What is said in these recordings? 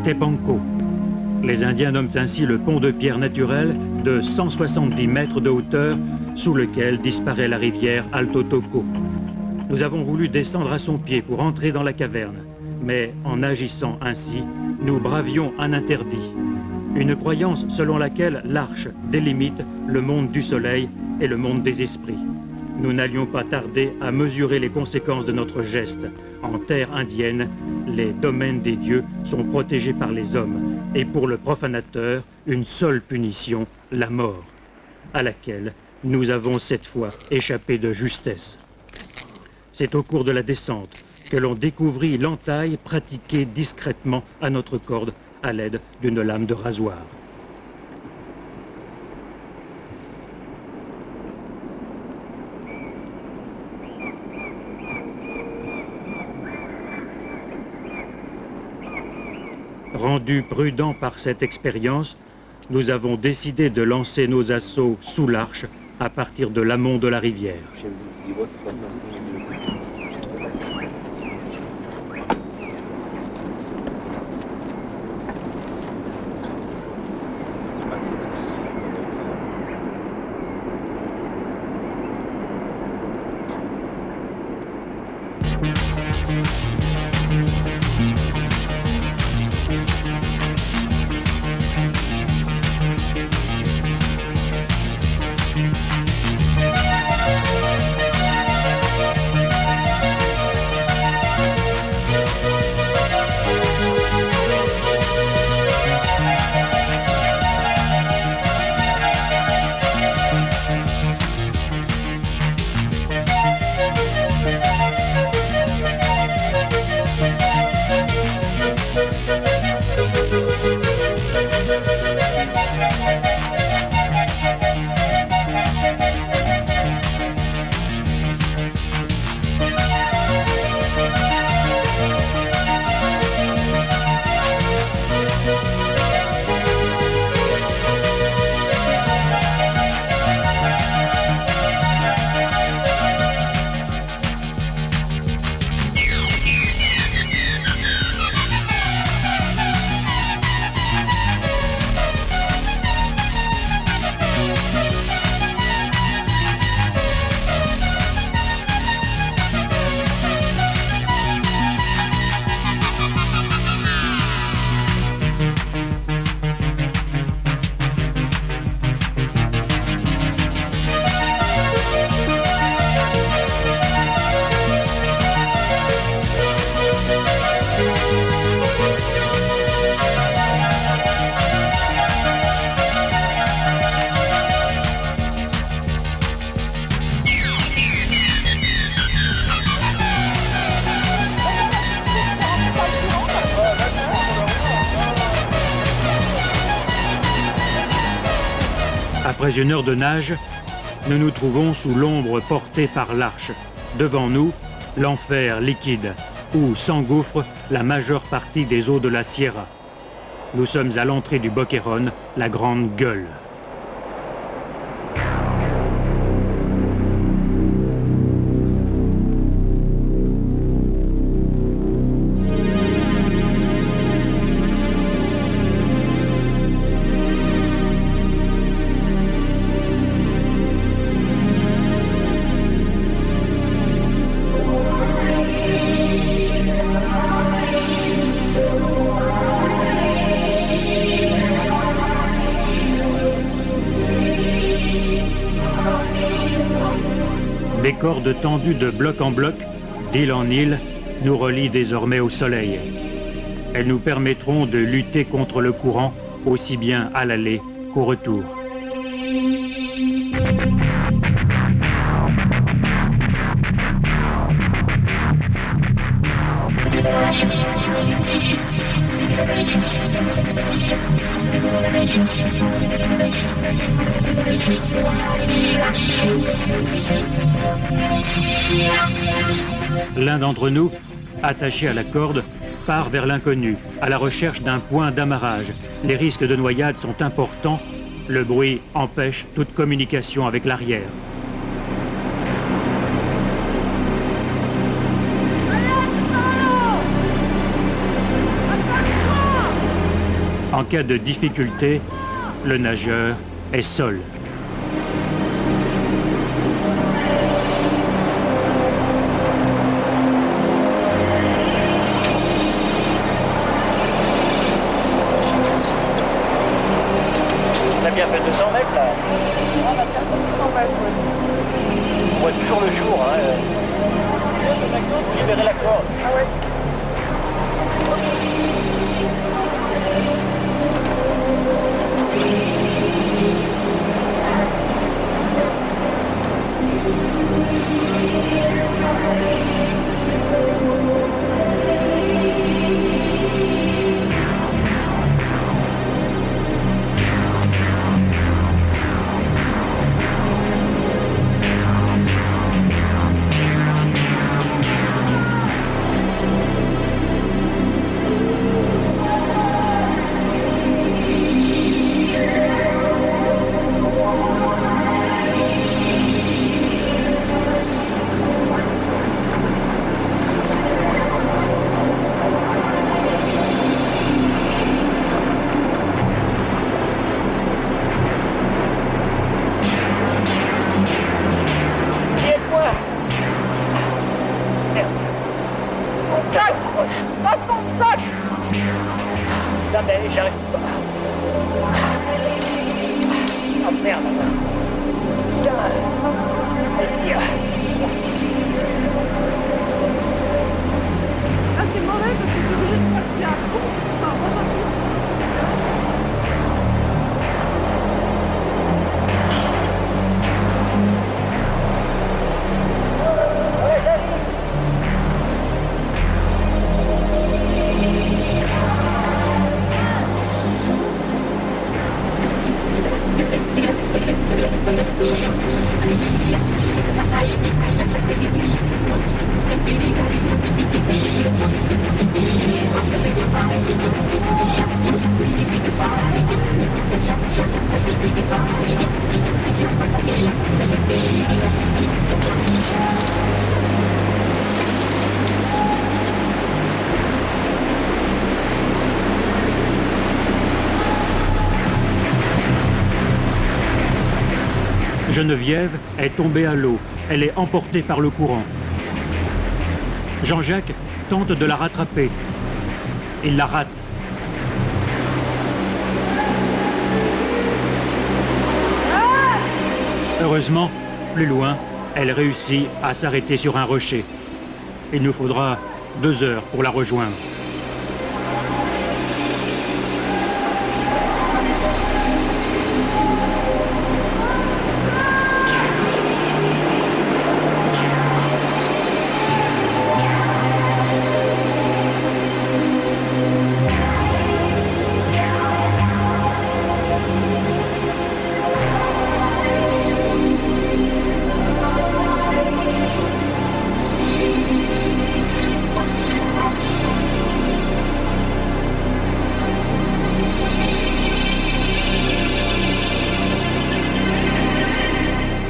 Tepanco. Les Indiens nomment ainsi le pont de pierre naturel de 170 mètres de hauteur sous lequel disparaît la rivière Alto Toco. Nous avons voulu descendre à son pied pour entrer dans la caverne, mais en agissant ainsi, nous bravions un interdit. Une croyance selon laquelle l'arche délimite le monde du soleil et le monde des esprits. Nous n'allions pas tarder à mesurer les conséquences de notre geste. En terre indienne, les domaines des dieux sont protégés par les hommes, et pour le profanateur, une seule punition, la mort, à laquelle nous avons cette fois échappé de justesse. C'est au cours de la descente que l'on découvrit l'entaille pratiquée discrètement à notre corde à l'aide d'une lame de rasoir. Rendus prudents par cette expérience, nous avons décidé de lancer nos assauts sous l'arche à partir de l'amont de la rivière. Après une heure de nage, nous nous trouvons sous l'ombre portée par l'arche. Devant nous, l'enfer liquide, où s'engouffre la majeure partie des eaux de la Sierra. Nous sommes à l'entrée du Boquerón, la grande gueule. Des cordes tendues de bloc en bloc, d'île en île, nous relient désormais au soleil. Elles nous permettront de lutter contre le courant aussi bien à l'aller qu'au retour. L'un d'entre nous, attaché à la corde, part vers l'inconnu, à la recherche d'un point d'amarrage. Les risques de noyade sont importants. Le bruit empêche toute communication avec l'arrière. En cas de difficulté, le nageur est seul. On a bien fait 200 mètres là. On a bien fait 200 mètres, oui. On voit toujours le jour. Hein. Maintenant, vous libérez la corde. Ah ouais. Non mais j'arrive pas. Oh merde. Putain. Ah, c'est mauvais parce que c'est obligé de passer à fond. Enfin, repartir. Ouais, j'arrive. Geneviève est tombée à l'eau. Elle est emportée par le courant. Jean-Jacques tente de la rattraper. Il la rate. Heureusement, plus loin, elle réussit à s'arrêter sur un rocher. Il nous faudra 2 heures pour la rejoindre.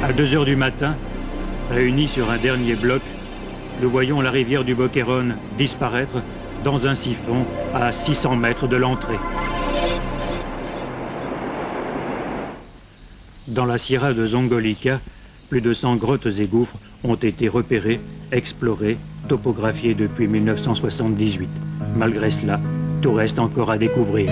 À 2 heures du matin, réunis sur un dernier bloc, nous voyons la rivière du Boquerón disparaître dans un siphon à 600 mètres de l'entrée. Dans la Sierra de Zongolica, plus de 100 grottes et gouffres ont été repérés, explorés, topographiés depuis 1978. Malgré cela, tout reste encore à découvrir.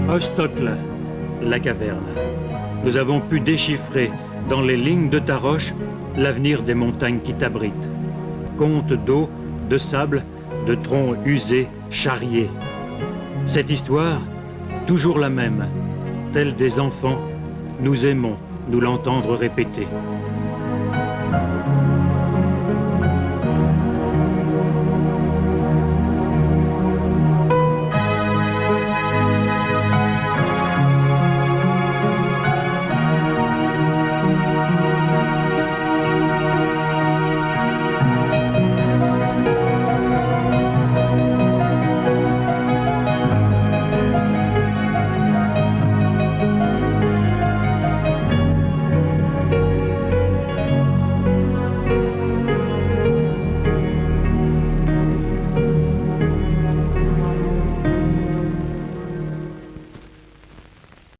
Ostokle, la caverne. Nous avons pu déchiffrer dans les lignes de ta roche, l'avenir des montagnes qui t'abritent. Conte d'eau, de sable, de troncs usés, charriés. Cette histoire, toujours la même, telle des enfants, nous aimons nous l'entendre répéter.